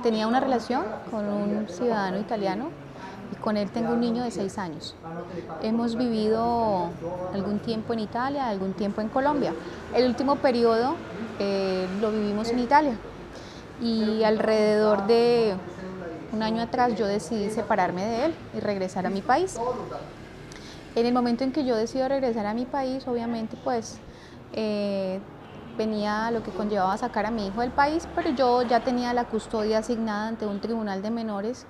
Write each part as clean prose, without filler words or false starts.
Tenía una relación con un ciudadano italiano y con él tengo un niño de 6 años. Hemos vivido algún tiempo en Italia, algún tiempo en Colombia. El último periodo lo vivimos en Italia y alrededor de un año atrás yo decidí separarme de él y regresar a mi país. En el momento en que yo decido regresar a mi país, obviamente pues venía lo que conllevaba sacar a mi hijo del país, pero yo ya tenía la custodia asignada ante un tribunal de menores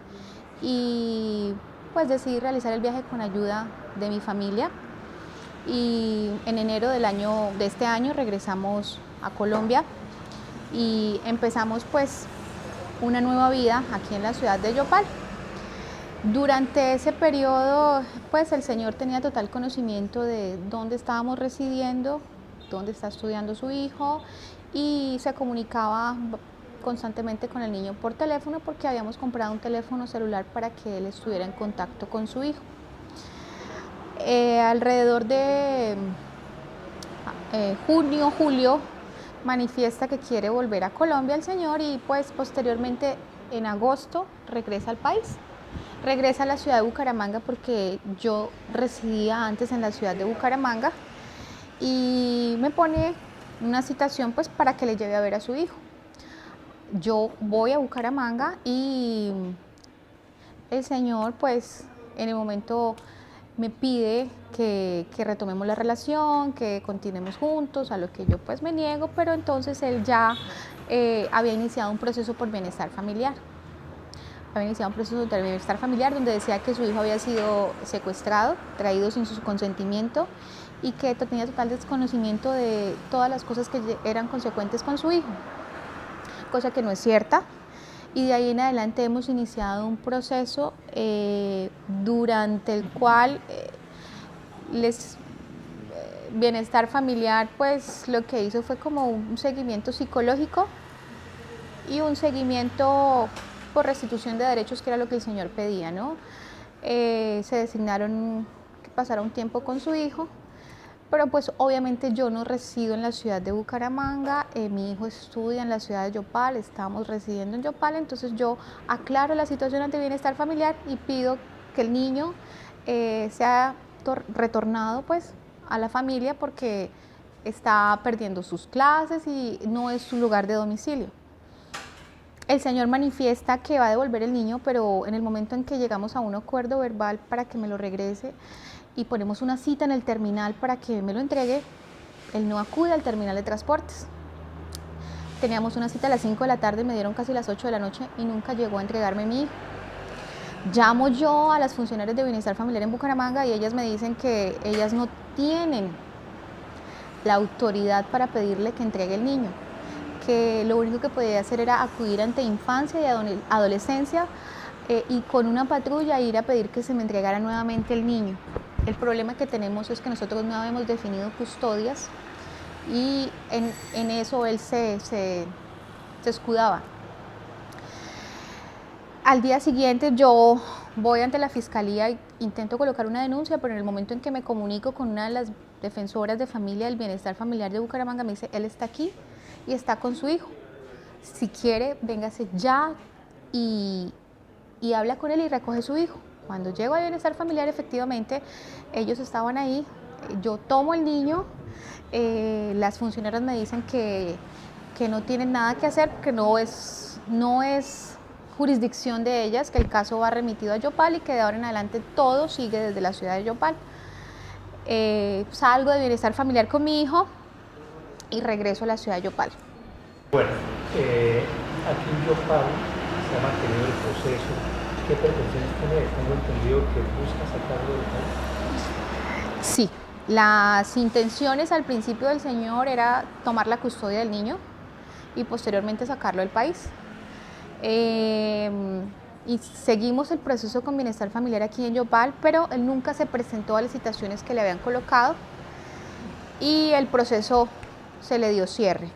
y pues decidí realizar el viaje con ayuda de mi familia y en enero de este año regresamos a Colombia y empezamos pues una nueva vida aquí en la ciudad de Yopal. Durante ese periodo, pues el señor tenía total conocimiento de dónde estábamos residiendo, dónde está estudiando su hijo y se comunicaba constantemente con el niño por teléfono porque habíamos comprado un teléfono celular para que él estuviera en contacto con su hijo. Alrededor de junio, julio, manifiesta que quiere volver a Colombia el señor y pues posteriormente en agosto regresa al país. Regresa a la ciudad de Bucaramanga porque yo residía antes en la ciudad de Bucaramanga y me pone una citación pues para que le lleve a ver a su hijo. Yo voy a Bucaramanga y el señor pues en el momento me pide que retomemos la relación, que continuemos juntos, a lo que yo pues me niego, pero entonces él ya había iniciado un proceso por bienestar familiar. Había iniciado un proceso de bienestar familiar donde decía que su hijo había sido secuestrado, traído sin su consentimiento y que tenía total desconocimiento de todas las cosas que eran consecuentes con su hijo, cosa que no es cierta. Y de ahí en adelante hemos iniciado un proceso durante el cual bienestar familiar pues lo que hizo fue como un seguimiento psicológico y un seguimiento por restitución de derechos, que era lo que el señor pedía, ¿no? Se designaron que pasara un tiempo con su hijo, pero pues obviamente yo no resido en la ciudad de Bucaramanga, mi hijo estudia en la ciudad de Yopal, estamos residiendo en Yopal, entonces yo aclaro la situación ante bienestar familiar y pido que el niño sea retornado pues a la familia porque está perdiendo sus clases y no es su lugar de domicilio. El señor manifiesta que va a devolver el niño, pero en el momento en que llegamos a un acuerdo verbal para que me lo regrese y ponemos una cita en el terminal para que me lo entregue, él no acude al terminal de transportes. Teníamos una cita a las 5 de la tarde, me dieron casi las 8 de la noche y nunca llegó a entregarme mi hijo. Llamo yo a las funcionarias de bienestar familiar en Bucaramanga y ellas me dicen que ellas no tienen la autoridad para pedirle que entregue el niño, que lo único que podía hacer era acudir ante infancia y adolescencia y con una patrulla ir a pedir que se me entregara nuevamente el niño. El problema que tenemos es que nosotros no habíamos definido custodias y en eso él se escudaba. Al día siguiente yo voy ante la fiscalía e intento colocar una denuncia, pero en el momento en que me comunico con una de las defensoras de familia del bienestar familiar de Bucaramanga me dice, él está aquí y está con su hijo. Si quiere, véngase ya y habla con él y recoge su hijo. Cuando llego a bienestar familiar, efectivamente, ellos estaban ahí. Yo tomo el niño, las funcionarias me dicen que no tienen nada que hacer, que no es jurisdicción de ellas, que el caso va remitido a Yopal y que de ahora en adelante todo sigue desde la ciudad de Yopal. Salgo de bienestar familiar con mi hijo y regreso a la ciudad de Yopal. Bueno, aquí en Yopal se ha mantenido el proceso. ¿Qué pretensiones tiene? Tengo entendido que busca sacarlo del país. Sí, las intenciones al principio del señor era tomar la custodia del niño y posteriormente sacarlo del país. Y seguimos el proceso con bienestar familiar aquí en Yopal, pero él nunca se presentó a las citaciones que le habían colocado y el proceso se le dio cierre.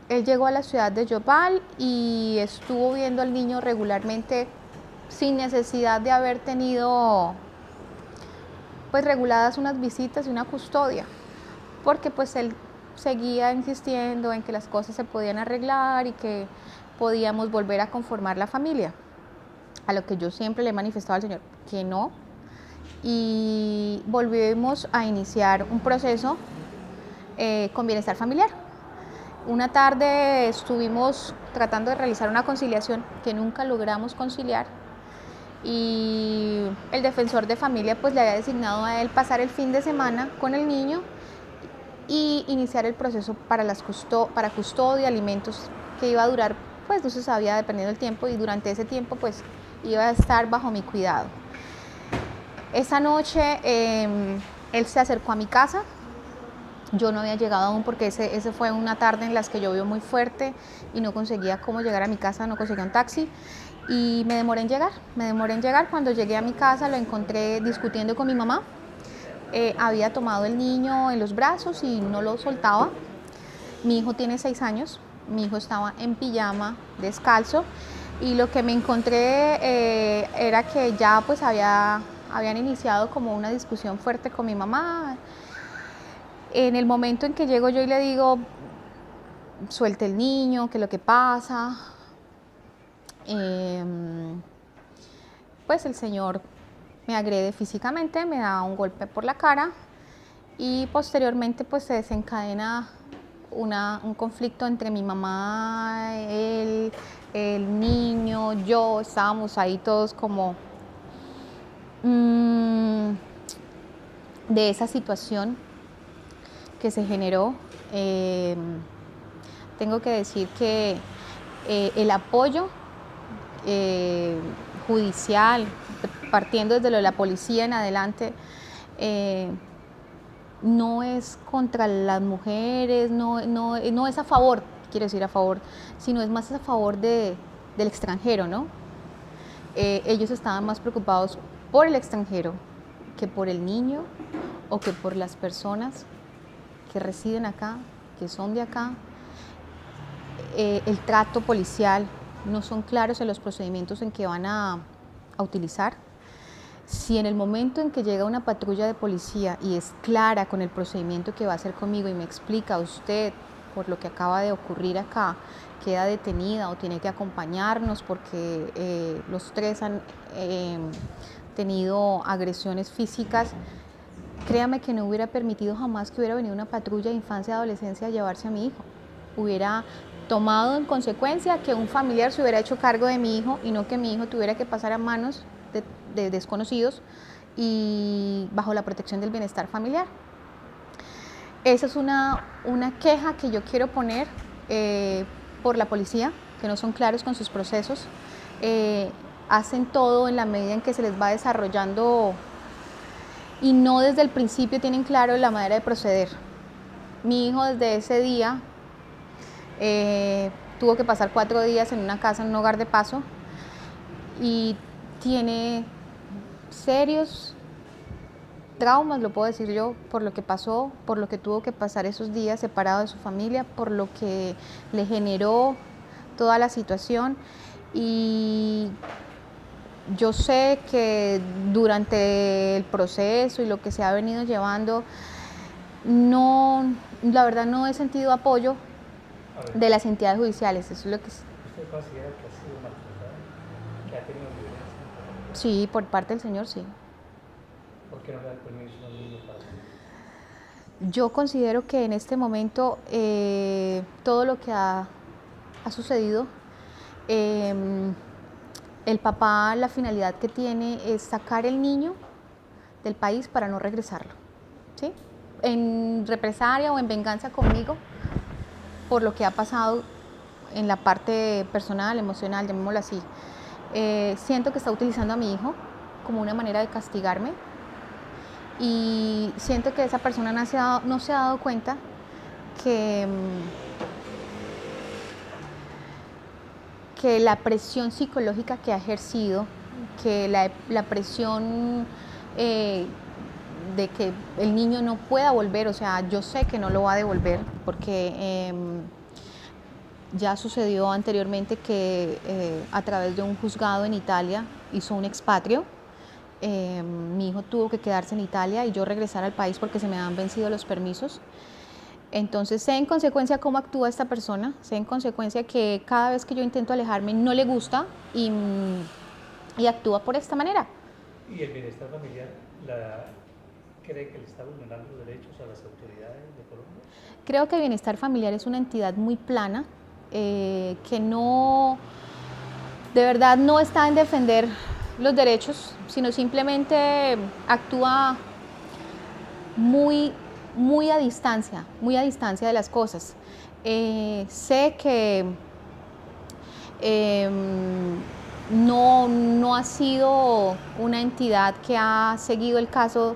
Él llegó a la ciudad de Yopal y estuvo viendo al niño regularmente sin necesidad de haber tenido pues reguladas unas visitas y una custodia, porque pues él seguía insistiendo en que las cosas se podían arreglar y que podíamos volver a conformar la familia, a lo que yo siempre le he manifestado al Señor que no, y volvimos a iniciar un proceso con bienestar familiar. Una tarde estuvimos tratando de realizar una conciliación que nunca logramos conciliar, y el defensor de familia pues le había designado a él pasar el fin de semana con el niño y iniciar el proceso para custodia, alimentos, que iba a durar, pues no se sabía dependiendo del tiempo, y durante ese tiempo pues iba a estar bajo mi cuidado. Esa noche él se acercó a mi casa. Yo no había llegado aún porque ese fue una tarde en la que llovió muy fuerte y no conseguía cómo llegar a mi casa, no conseguía un taxi y me demoré en llegar. Cuando llegué a mi casa lo encontré discutiendo con mi mamá. Había tomado el niño en los brazos y no lo soltaba. Mi hijo tiene 6 años, mi hijo estaba en pijama, descalzo, y lo que me encontré era que ya pues habían iniciado como una discusión fuerte con mi mamá. En el momento en que llego yo y le digo, suelte el niño, ¿qué es lo que pasa? Pues el señor me agrede físicamente, me da un golpe por la cara y posteriormente pues se desencadena un conflicto entre mi mamá, él, el niño, yo. Estábamos ahí todos como de esa situación que se generó. Tengo que decir que el apoyo judicial, partiendo desde lo de la policía en adelante, no es contra las mujeres, no es a favor, quiero decir a favor, sino es más a favor del extranjero, ¿no? Ellos estaban más preocupados por el extranjero que por el niño o que por las personas que residen acá, que son de acá. El trato policial, no son claros en los procedimientos en que van a utilizar. Si en el momento en que llega una patrulla de policía y es clara con el procedimiento que va a hacer conmigo y me explica, usted, por lo que acaba de ocurrir acá, queda detenida o tiene que acompañarnos porque los 3 han tenido agresiones físicas, créame que no hubiera permitido jamás que hubiera venido una patrulla de infancia y adolescencia a llevarse a mi hijo. Hubiera tomado en consecuencia que un familiar se hubiera hecho cargo de mi hijo y no que mi hijo tuviera que pasar a manos de desconocidos y bajo la protección del bienestar familiar. Esa es una queja que yo quiero poner por la policía, que no son claros con sus procesos. Hacen todo en la medida en que se les va desarrollando y no desde el principio tienen claro la manera de proceder. Mi hijo desde ese día tuvo que pasar 4 días en una casa, en un hogar de paso, y tiene serios traumas, lo puedo decir yo, por lo que pasó, por lo que tuvo que pasar esos días separado de su familia, por lo que le generó toda la situación. Y yo sé que durante el proceso y lo que se ha venido llevando, la verdad no he sentido apoyo de las entidades judiciales. Eso es lo que... ¿Usted considera que ha sido maltratada? ¿Que ha tenido violencia? Sí, por parte del Señor, sí. ¿Por qué no le da permiso a un niño para salir? Yo considero que en este momento todo lo que ha sucedido, el papá, la finalidad que tiene es sacar el niño del país para no regresarlo, ¿sí? En represalia o en venganza conmigo por lo que ha pasado en la parte personal, emocional, llamémoslo así. Siento que está utilizando a mi hijo como una manera de castigarme y siento que esa persona no se ha dado cuenta que la presión psicológica que ha ejercido, que la presión de que el niño no pueda volver, o sea, yo sé que no lo va a devolver porque ya sucedió anteriormente que a través de un juzgado en Italia hizo un expatrio. Mi hijo tuvo que quedarse en Italia y yo regresar al país porque se me han vencido los permisos. Entonces sé en consecuencia cómo actúa esta persona, sé en consecuencia que cada vez que yo intento alejarme no le gusta y actúa por esta manera. ¿Y el bienestar familiar cree que le está vulnerando los derechos a las autoridades de Colombia? Creo que Bienestar Familiar es una entidad muy plana, que no, de verdad no está en defender los derechos, sino simplemente actúa muy a distancia de las cosas. Sé que no ha sido una entidad que ha seguido el caso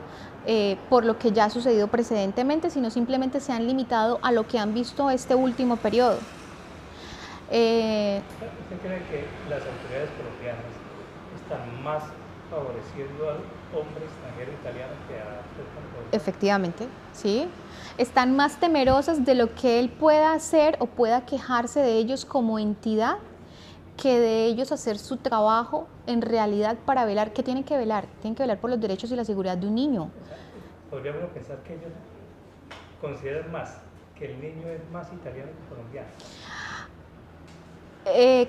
por lo que ya ha sucedido precedentemente, sino simplemente se han limitado a lo que han visto este último periodo. ¿Usted cree que las autoridades colombianas están más favoreciendo al hombre extranjero italiano que a usted como colombiano? Efectivamente, sí. Están más temerosas de lo que él pueda hacer o pueda quejarse de ellos como entidad, que de ellos hacer su trabajo en realidad para velar. ¿Qué tienen que velar? Tienen que velar por los derechos y la seguridad de un niño. O sea, podríamos pensar que ellos consideran más que el niño es más italiano que colombiano.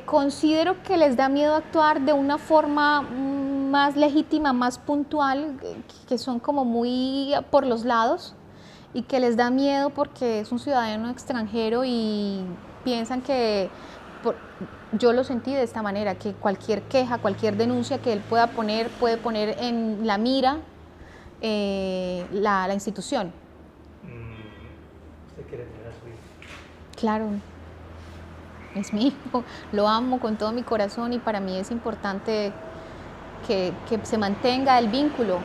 Considero que les da miedo actuar de una forma más legítima, más puntual, que son como muy por los lados, y que les da miedo porque es un ciudadano extranjero y piensan que, yo lo sentí de esta manera, que cualquier queja, cualquier denuncia que él pueda poner, puede poner en la mira la institución. ¿Usted quiere tener a su hijo? Claro. Es mi hijo, lo amo con todo mi corazón y para mí es importante que se mantenga el vínculo.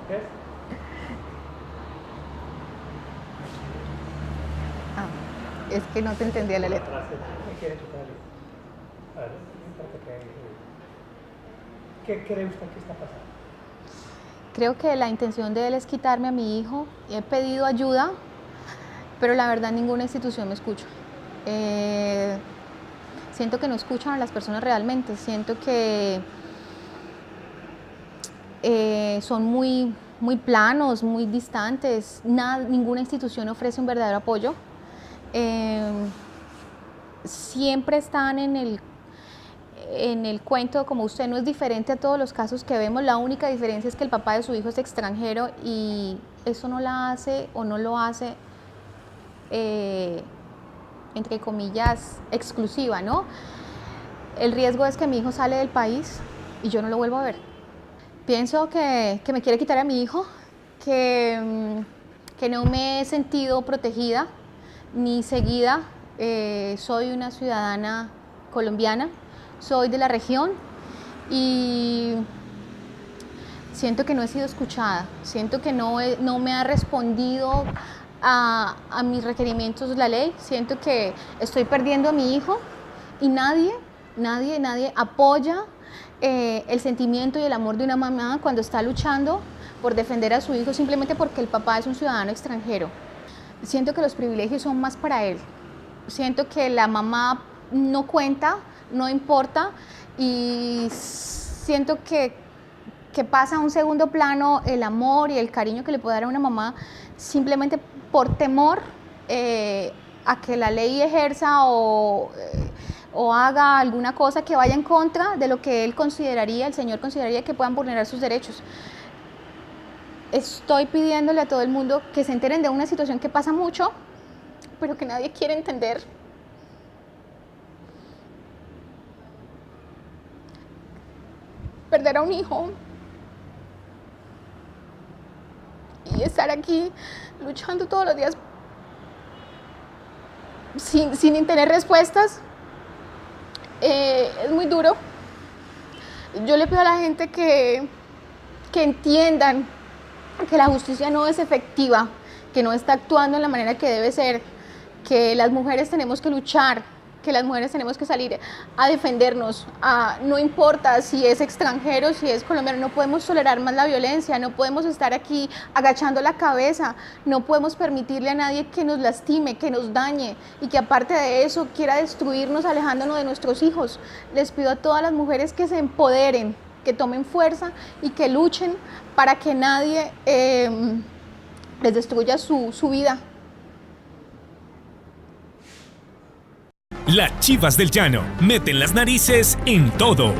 ¿Qué es? Es que no te entendía la letra. ¿Qué quiere quitarle? A ver, ¿qué cree usted que está pasando? Creo que la intención de él es quitarme a mi hijo. He pedido ayuda, pero la verdad ninguna institución me escucha. Siento que no escuchan a las personas realmente. Siento que son muy planos, muy distantes. Ninguna institución ofrece un verdadero apoyo. Siempre están en el cuento, como usted no es diferente a todos los casos que vemos, la única diferencia es que el papá de su hijo es extranjero y eso no la hace o no lo hace, entre comillas, exclusiva, ¿no? El riesgo es que mi hijo sale del país y yo no lo vuelvo a ver. Pienso que me quiere quitar a mi hijo, que no me he sentido protegida ni seguida. Soy una ciudadana colombiana. Soy de la región y siento que no he sido escuchada, siento que no me ha respondido a mis requerimientos la ley, siento que estoy perdiendo a mi hijo y nadie apoya el sentimiento y el amor de una mamá cuando está luchando por defender a su hijo simplemente porque el papá es un ciudadano extranjero. Siento que los privilegios son más para él, siento que la mamá no cuenta, no importa y siento que pasa a un segundo plano el amor y el cariño que le puede dar a una mamá simplemente por temor a que la ley ejerza o haga alguna cosa que vaya en contra de lo que él consideraría, el señor consideraría que puedan vulnerar sus derechos. Estoy pidiéndole a todo el mundo que se enteren de una situación que pasa mucho, pero que nadie quiere entender. Perder a un hijo y estar aquí luchando todos los días sin tener respuestas es muy duro. Yo le pido a la gente que entiendan que la justicia no es efectiva, que no está actuando en la manera que debe ser, que las mujeres tenemos que luchar que las mujeres tenemos que salir a defendernos, no importa si es extranjero, si es colombiano, no podemos tolerar más la violencia, no podemos estar aquí agachando la cabeza, no podemos permitirle a nadie que nos lastime, que nos dañe y que aparte de eso quiera destruirnos alejándonos de nuestros hijos. Les pido a todas las mujeres que se empoderen, que tomen fuerza y que luchen para que nadie les destruya su vida. Las Chivas del Llano meten las narices en todo.